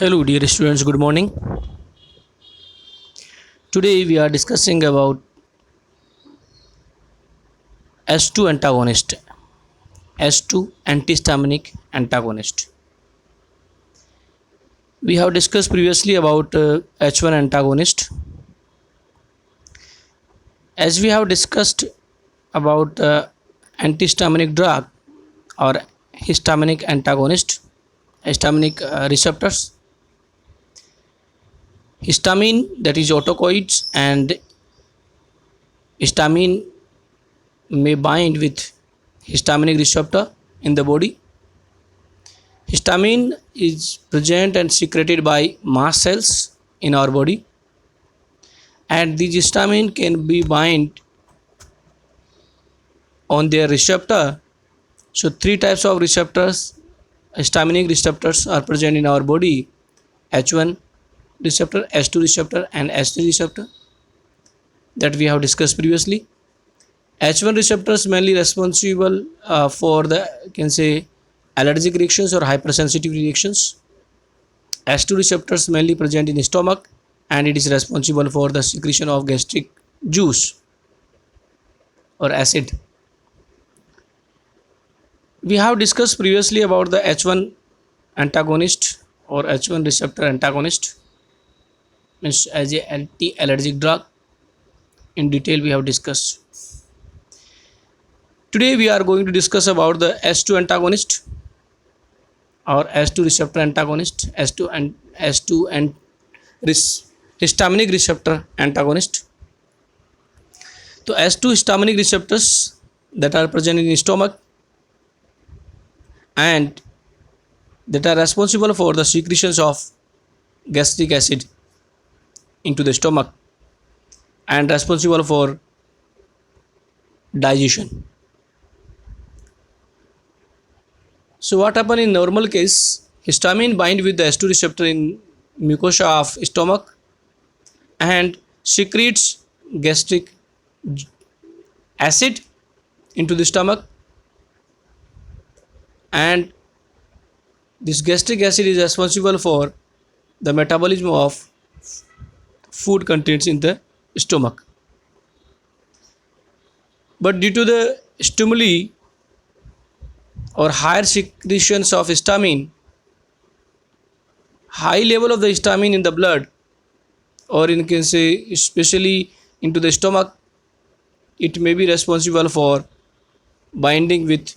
Hello, dear students, good morning. Today we are discussing about S2 antagonist, S2 antihistaminic antagonist. We have discussed previously about H1 antagonist. As we have discussed about antihistaminic drug or histaminic antagonist, histaminic receptors, histamine, that is autocoids, and histamine may bind with histaminic receptor in the body. Histamine is present and secreted by mast cells in our body, and these histamine can be bind on their receptor. So three types of receptors, histaminic receptors, are present in our body: H1 receptor, H2 receptor, and H3 receptor that we have discussed previously. H1 receptors mainly responsible for the, you can say, allergic reactions or hypersensitive reactions. H2 receptors mainly present in the stomach, and it is responsible for the secretion of gastric juice or acid. We have discussed previously about the H1 antagonist or H1 receptor antagonist, means as a anti-allergic drug. In detail we have discussed. Today we are going to discuss about the S2 antagonist or S2 receptor antagonist, S2 and histaminic receptor antagonist. So S2 histaminic receptors that are present in the stomach and that are responsible for the secretions of gastric acid into the stomach and responsible for digestion. So what happens in normal case, histamine bind with the S2 receptor in mucosa of stomach and secretes gastric acid into the stomach, and this gastric acid is responsible for the metabolism of food contents in the stomach. But due to the stimuli or higher secretions of histamine, high level of the histamine in the blood, or in can say especially into the stomach, it may be responsible for binding with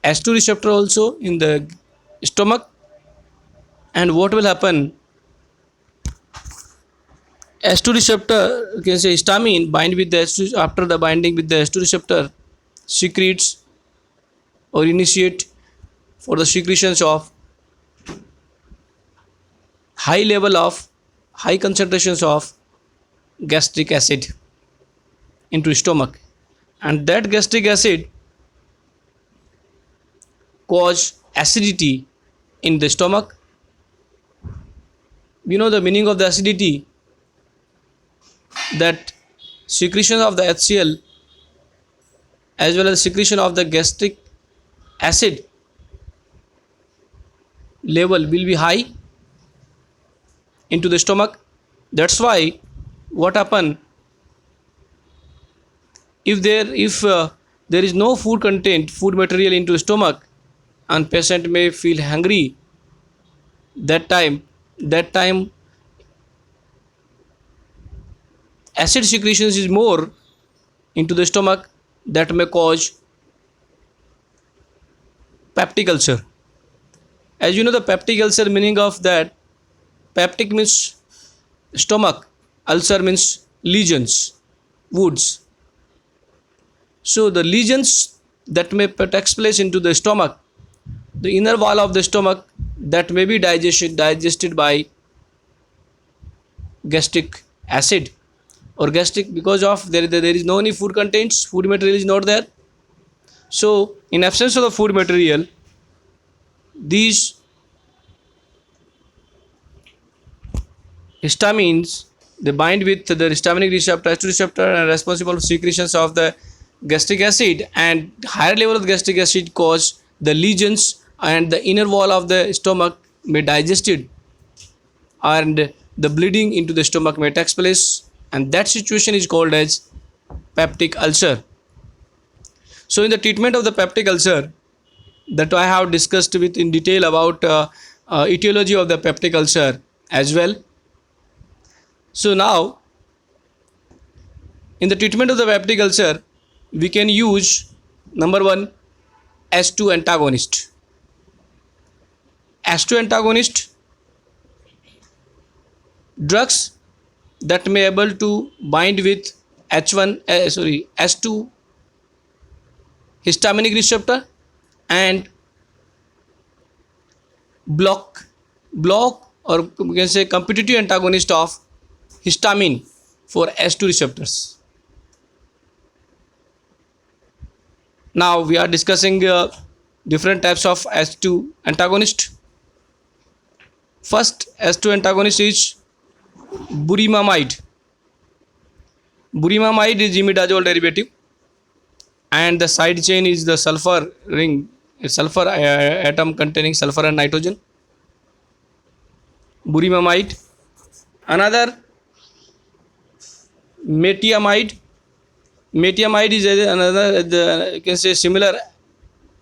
H2 receptor also in the stomach. And what will happen, H2 receptor, you can say histamine bind with the H2, after the binding with the H2 receptor secretes or initiate for the secretions of high concentrations of gastric acid into stomach, and that gastric acid cause acidity in the stomach. You know the meaning of the acidity, that secretion of the HCl as well as secretion of the gastric acid level will be high into the stomach. That's why what happen, if there is no food material into stomach, and patient may feel hungry, that time acid secretions is more into the stomach, that may cause peptic ulcer. As you know the peptic ulcer meaning of that, peptic means stomach, ulcer means lesions, wounds. So the lesions that may takes place into the stomach, the inner wall of the stomach, that may be digested by gastric acid or gastric, because of there is no any food contains, food material is not there. So in absence of the food material, these histamines, they bind with the histaminic receptor, H2 receptor, and responsible for secretions of the gastric acid, and higher level of gastric acid cause the lesions, and the inner wall of the stomach may digested and the bleeding into the stomach may take place, and that situation is called as peptic ulcer. So in the treatment of the peptic ulcer, that I have discussed with in detail about etiology of the peptic ulcer as well. So now in the treatment of the peptic ulcer, we can use number one, H2 antagonist. H2 antagonist, drugs that may able to bind with H2 histaminic receptor and block or we can say competitive antagonist of histamine for H2 receptors. Now we are discussing different types of H2 antagonist. First H2 antagonist is burimamide. Burimamide is imidazole derivative, and the side chain is the sulfur ring, a sulfur atom containing sulfur and nitrogen. Burimamide. Another metiamide. Metiamide is another you can say similar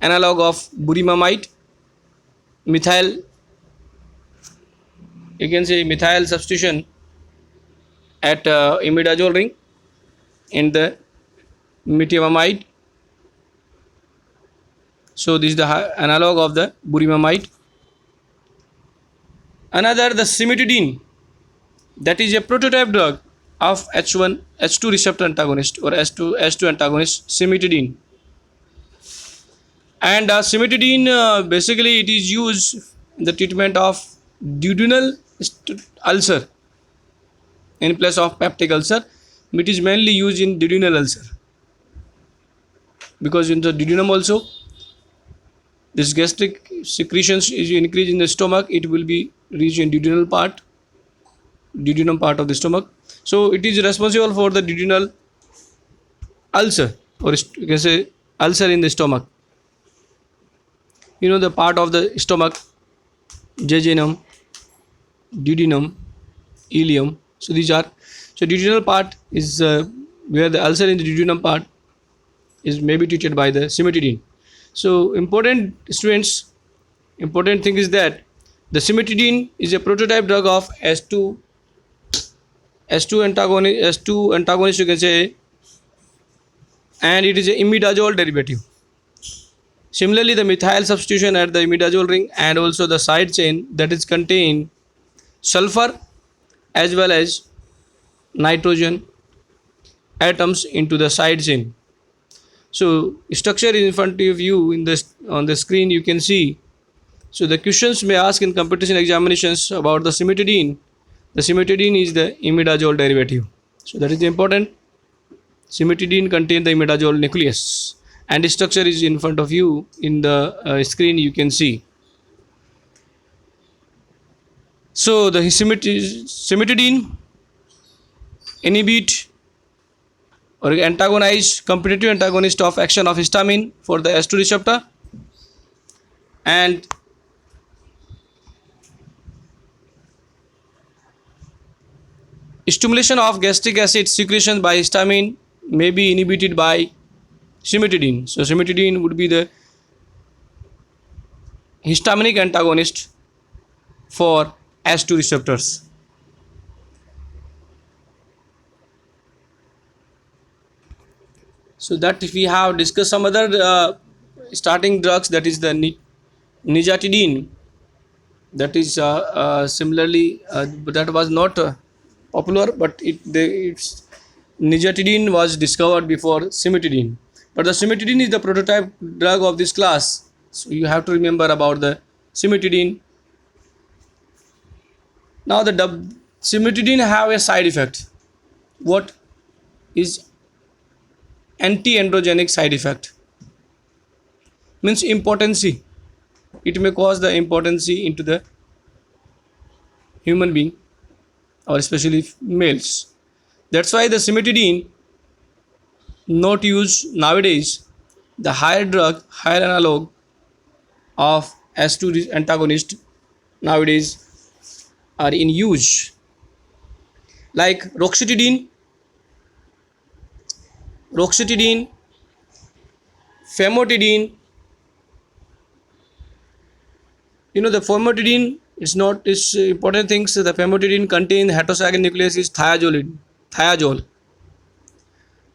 analog of burimamide. Methyl, you can say methyl substitution at imidazole ring in the metiamide. So this is the analog of the burimamide. Another, the cimetidine, that is a prototype drug of H2 receptor antagonist or H2 antagonist, cimetidine. And cimetidine basically it is used in the treatment of duodenal ulcer in place of peptic ulcer. It is mainly used in duodenal ulcer because in the duodenum also this gastric secretions is increased in the stomach. It will be reached in duodenum part of the stomach. So it is responsible for the duodenal ulcer, or you can say ulcer in the stomach. You know the part of the stomach, jejunum, duodenum, ileum. So these are, so duodenal part is where the ulcer in the duodenum part is maybe treated by the cimetidine. So important students, important thing is that the cimetidine is a prototype drug of H2 antagonist you can say, and it is a imidazole derivative. Similarly, the methyl substitution at the imidazole ring and also the side chain that is contain sulfur as well as nitrogen atoms into the side chain. So structure is in front of you in this on the screen you can see. So the questions may ask in competition examinations about the cimetidine. The cimetidine is the imidazole derivative. So that is important. Cimetidine contains the imidazole nucleus, and the structure is in front of you in the screen you can see. So the cimetidine inhibit or antagonize competitive antagonist of action of histamine for the H2 receptor, and stimulation of gastric acid secretion by histamine may be inhibited by cimetidine. So cimetidine would be the histaminic antagonist for H2 receptors. So that we have discussed some other starting drugs, that is the nizatidine, that is similarly that was not popular, but its nizatidine was discovered before cimetidine. But the cimetidine is the prototype drug of this class. So you have to remember about the cimetidine. Now the cimetidine have a side effect. What is anti-androgenic side effect? Means impotency. It may cause the impotency into the human being or especially males. That's why the cimetidine not used nowadays. The higher analog of H2 antagonist nowadays are in use, like roxetidine, famotidine. The famotidine is not is important things. The famotidine contain heterocyclic nucleus is thiazole.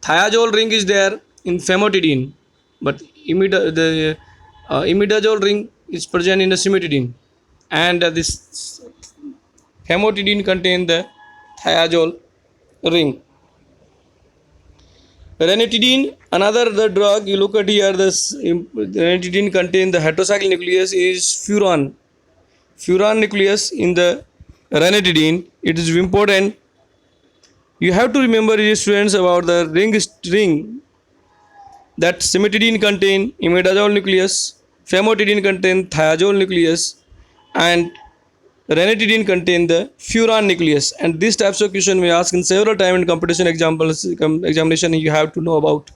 Thiazole ring is there in famotidine, but the imidazole ring is present in the cimetidine, and this famotidine contain the thiazole ring. Ranitidine, another the drug you look at here. This ranitidine contain the heterocyclic nucleus is furan. Furan nucleus in the ranitidine. It is important. You have to remember, students, about the ring that cimetidine contain imidazole nucleus, famotidine contain thiazole nucleus, and ranitidine contain the furan nucleus. And these types of question we ask in several time in competition examination you have to know about.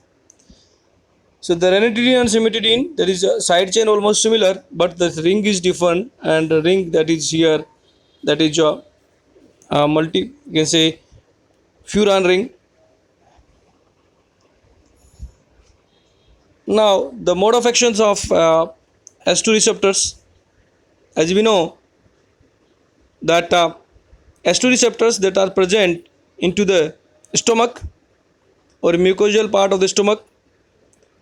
So the ranitidine and cimetidine, there is a side chain almost similar, but the ring is different, and the ring that is here, that is you can say furan ring. Now the mode of actions of S2 receptors, as we know that S2 receptors that are present into the stomach or mucosal part of the stomach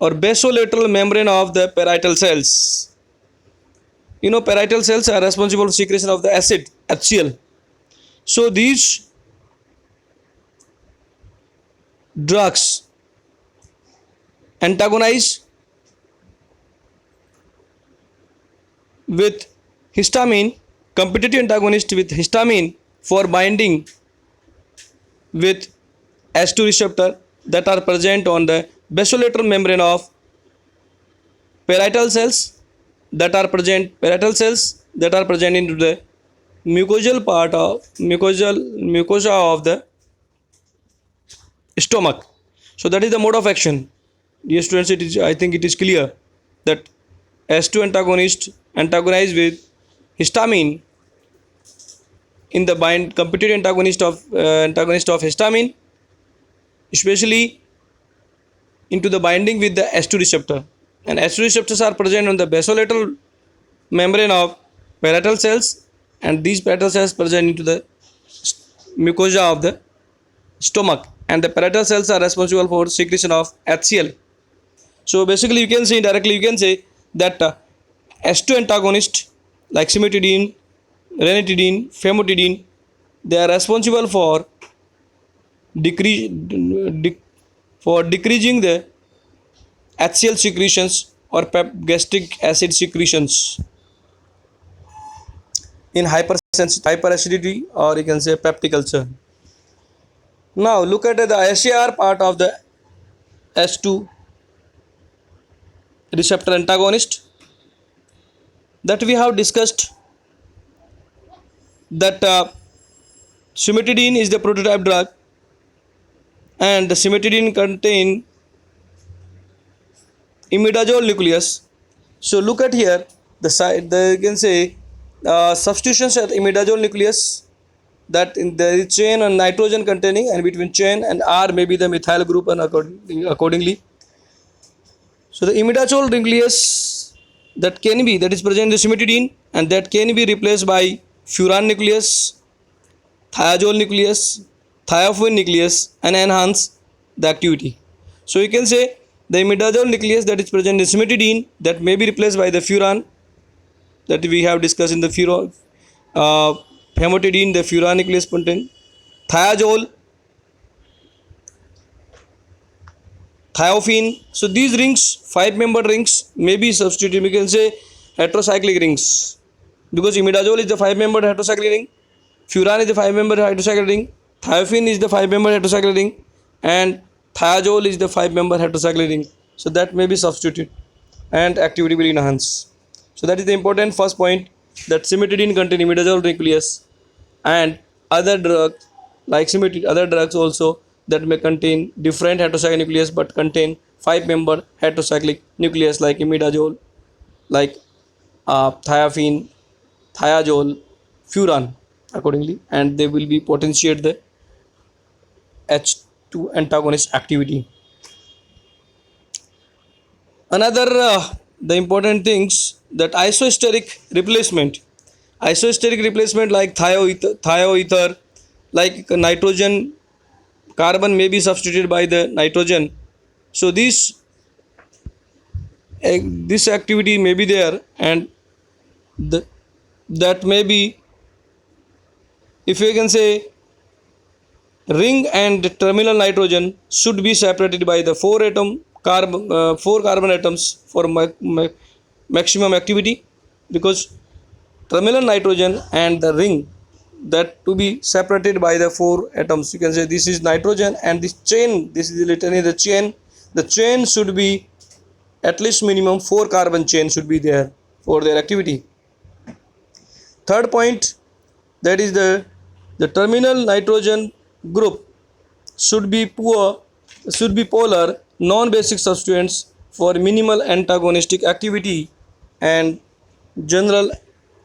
or basolateral membrane of the parietal cells. Parietal cells are responsible for secretion of the acid HCl. So these drugs antagonize with histamine, competitive antagonist with histamine for binding with S2 receptor that are present on the basolateral membrane of parietal cells that are present into the mucosal part of mucosa of the stomach. So that is the mode of action. Dear students, I think it is clear that S2 antagonist antagonize with histamine in the competitive antagonist of histamine, especially into the binding with the S2 receptor. And S2 receptors are present on the basolateral membrane of parietal cells, and these parietal cells present into the mucosa of the stomach, and the parietal cells are responsible for secretion of HCl. So basically you can say that S2 antagonist like cimetidine, ranitidine, famotidine, they are responsible for decreasing the HCl secretions or gastric acid secretions in hyperacidity, or you can say peptic ulcer. Now look at the SAR part of the S2 receptor antagonist that we have discussed, that cimetidine is the prototype drug, and the cimetidine contain imidazole nucleus. So look at here the side, you can say substitutions at imidazole nucleus, that in the chain and nitrogen containing, and between chain and R may be the methyl group, and accordingly. So the imidazole nucleus that is present in the cimetidine, and that can be replaced by furan nucleus, thiazole nucleus, thiophene nucleus, and enhance the activity. So you can say the imidazole nucleus that is present in cimetidine, that may be replaced by the furan that we have discussed in the famotidine, the furan nucleus contain thiazole, thiophene. So these rings, 5-membered rings, may be substituted. We can say heterocyclic rings, because imidazole is the 5-membered heterocyclic ring, furan is the 5-membered heterocyclic ring, thiophene is the 5-membered heterocyclic ring, and thiazole is the 5-membered heterocyclic ring. So that may be substituted, and activity will enhance. So that is the important first point, that cimetidine contain imidazole nucleus, and other drugs like cimetidine, other drugs also that may contain different heterocyclic nucleus but contain 5-membered heterocyclic nucleus, like imidazole, like thiophene, thiazole, furan, accordingly, and they will be potentiate the H2 antagonist activity. Another the important things that isosteric replacement like thioether, like nitrogen carbon may be substituted by the nitrogen. So this activity may be there, and the, that may be, if you can say, ring and terminal nitrogen should be separated by the four carbon atoms for maximum activity, because terminal nitrogen and the ring, that to be separated by the four atoms. You can say this is nitrogen, and this chain, this is literally the chain should be at least minimum 4 carbon chain should be there for their activity. Third point, that is the terminal nitrogen group should be polar non-basic substituents for minimal antagonistic activity, and general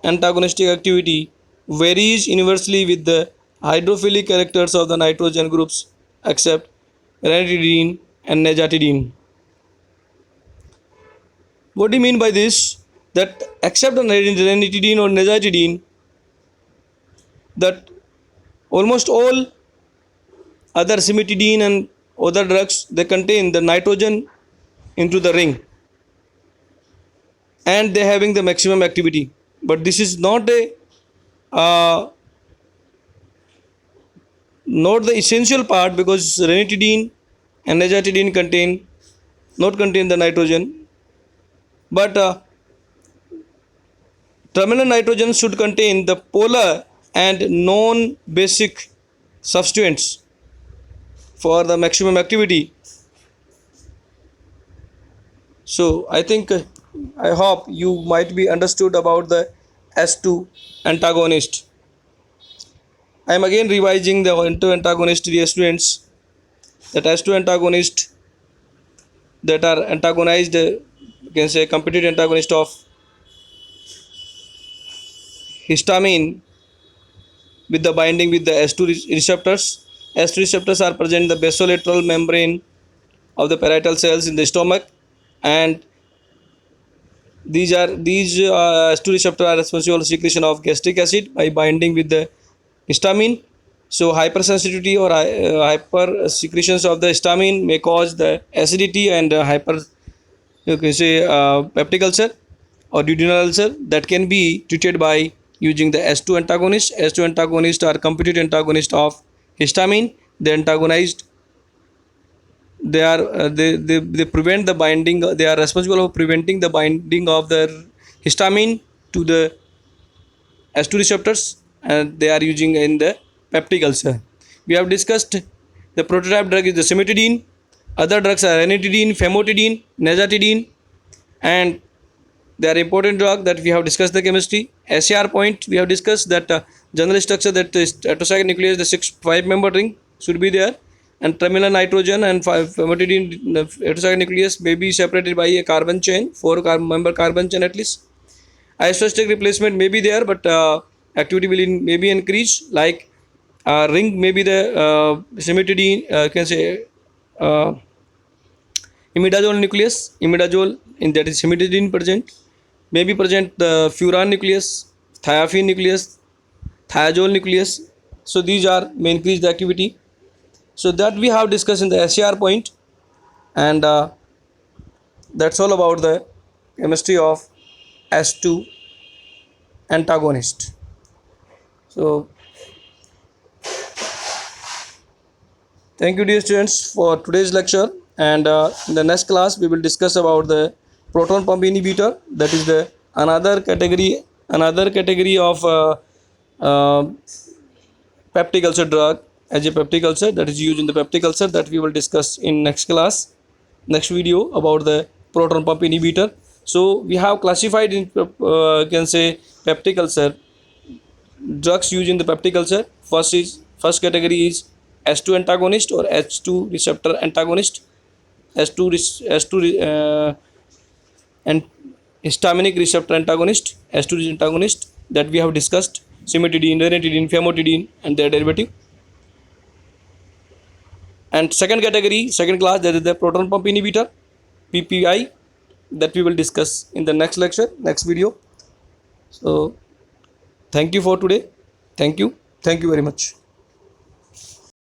antagonistic activity varies inversely with the hydrophilic characters of the nitrogen groups except ranitidine and nazatidine. What do you mean by this? That except the ranitidine or nazatidine, that almost all other cimetidine and other drugs, they contain the nitrogen into the ring, and they having the maximum activity. But this is uh, not the essential part, because ranitidine and nazatidine not contain the nitrogen, but terminal nitrogen should contain the polar and non-basic substituents for the maximum activity. So I hope you might be understood about the S2 antagonist. I am again revising the antagonist, dear students. That S2 antagonist that are antagonized, you can say competitive antagonist of histamine with the binding with the S2 receptors. S2 receptors are present in the basolateral membrane of the parietal cells in the stomach, and these S2 receptors are responsible for secretion of gastric acid by binding with the histamine. So hypersensitivity or hyper secretions of the histamine may cause the acidity and hyper, you can say, peptic ulcer or duodenal ulcer, that can be treated by using the S2 antagonist. S2 antagonists are competitive antagonist of histamine. They antagonized, they prevent the binding, they are responsible for preventing the binding of the histamine to the S2 receptors, and they are using in the peptic ulcer. We have discussed the prototype drug is the cimetidine. Other drugs are ranitidine, famotidine, nazatidine, and they are important drug that we have discussed the chemistry. SAR point, we have discussed that general structure, that is heterozygous nucleus, the 5-member ring should be there, and terminal nitrogen and famotidine heterozygous nucleus may be separated by a carbon chain, 4-member carbon chain at least. Isosteric replacement may be there, but activity will may be increased, like ring may be the cimetidine, can say imidazole nucleus, imidazole in that is cimetidine present, may be present the furan nucleus, thiophene nucleus, thiazole nucleus. So these are may increase the activity. So that we have discussed in the SAR point, and that's all about the chemistry of S2 antagonist. So thank you, dear students, for today's lecture, and in the next class we will discuss about the proton pump inhibitor, that is the another category of peptic ulcer drug, as a peptic ulcer, that is used in the peptic ulcer, that we will discuss in next video about the proton pump inhibitor. So we have classified in can say peptic ulcer drugs used in the peptic ulcer. First category is S2 antagonist or H2 receptor antagonist, S2 and histaminic receptor antagonist, S2 antagonist, that we have discussed. cimetidine, ranitidine, famotidine, and their derivative. And second category, second class, that is the proton pump inhibitor, PPI, that we will discuss in the next lecture, next video. So thank you for today. Thank you very much.